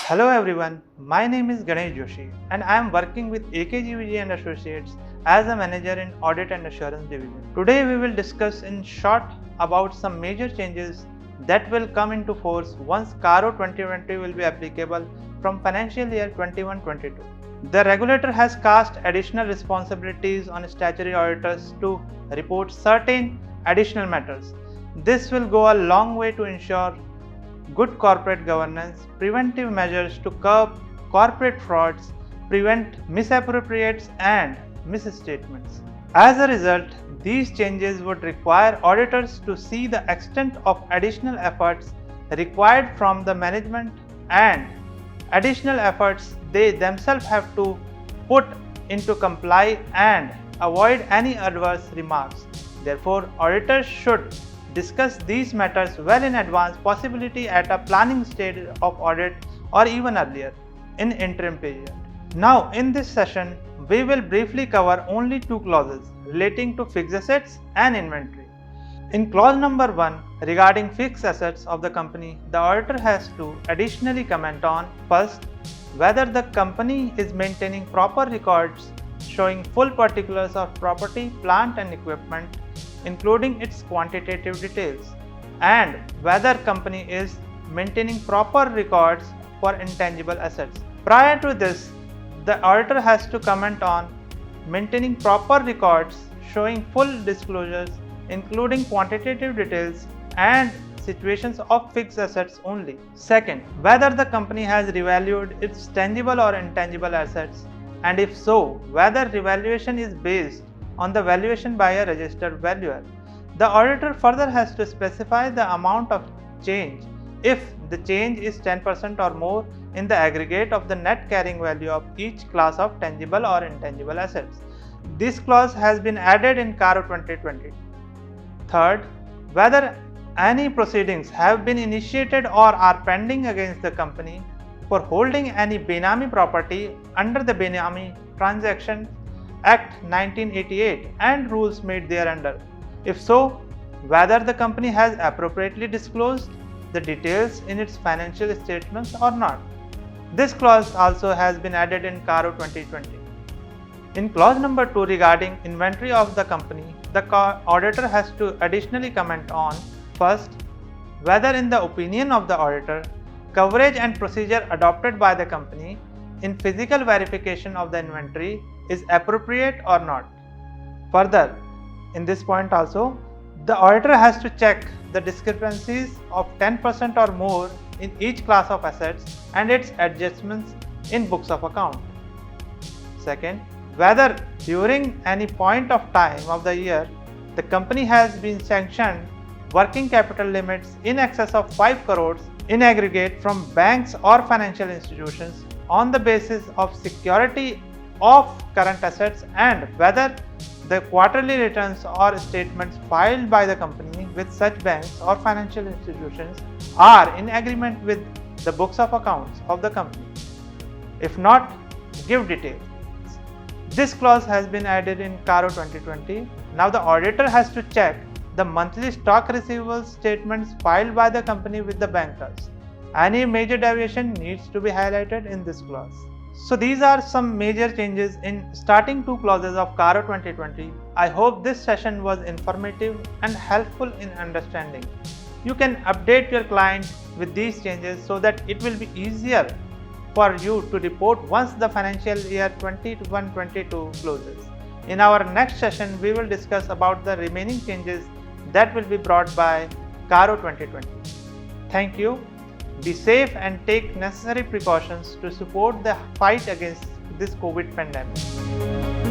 Hello everyone, my name is Ganesh Joshi and I am working with AKGVG and Associates as a manager in Audit and Assurance Division. Today we will discuss in short about some major changes that will come into force once CARO 2020 will be applicable from financial year 21-22. The regulator has cast additional responsibilities on statutory auditors to report certain additional matters. This will go a long way to ensure good corporate governance, preventive measures to curb corporate frauds, prevent misappropriates and misstatements. As a result, these changes would require auditors to see the extent of additional efforts required from the management and additional efforts they themselves have to put into comply and avoid any adverse remarks. Therefore, auditors should discuss these matters well in advance, possibility at a planning stage of audit or even earlier in interim period. Now in this session, we will briefly cover only two clauses relating to fixed assets and inventory. In clause number 1 regarding fixed assets of the company, the auditor has to additionally comment on first, whether the company is maintaining proper records showing full particulars of property, plant and equipment including its quantitative details, and whether company is maintaining proper records for intangible assets. Prior to this, the auditor has to comment on maintaining proper records showing full disclosures including quantitative details and situations of fixed assets only. Second, whether the company has revalued its tangible or intangible assets, and if so, whether revaluation is based on the valuation by a registered valuer. The auditor further has to specify the amount of change if the change is 10% or more in the aggregate of the net carrying value of each class of tangible or intangible assets. This clause has been added in CARO 2020. Third, whether any proceedings have been initiated or are pending against the company for holding any Benami property under the Benami Transaction Act 1988 and rules made thereunder. If so, whether the company has appropriately disclosed the details in its financial statements or not. This clause also has been added in CARO 2020. In clause number 2 regarding inventory of the company, the auditor has to additionally comment on first, whether in the opinion of the auditor, coverage and procedure adopted by the company in physical verification of the inventory is appropriate or not. Further, in this point also, the auditor has to check the discrepancies of 10% or more in each class of assets and its adjustments in books of account. Second, whether during any point of time of the year, the company has been sanctioned working capital limits in excess of 5 crores in aggregate from banks or financial institutions on the basis of security of current assets, and whether the quarterly returns or statements filed by the company with such banks or financial institutions are in agreement with the books of accounts of the company. If not, give details. This clause has been added in CARO 2020. Now the auditor has to check the monthly stock receivables statements filed by the company with the bankers. Any major deviation needs to be highlighted in this clause. So these are some major changes in starting two clauses of CARO 2020. I hope this session was informative and helpful in understanding. You can update your client with these changes so that it will be easier for you to report once the financial year 21-22 closes. In our next session, we will discuss about the remaining changes that will be brought by CARO 2020. Thank you. Be safe and take necessary precautions to support the fight against this COVID pandemic.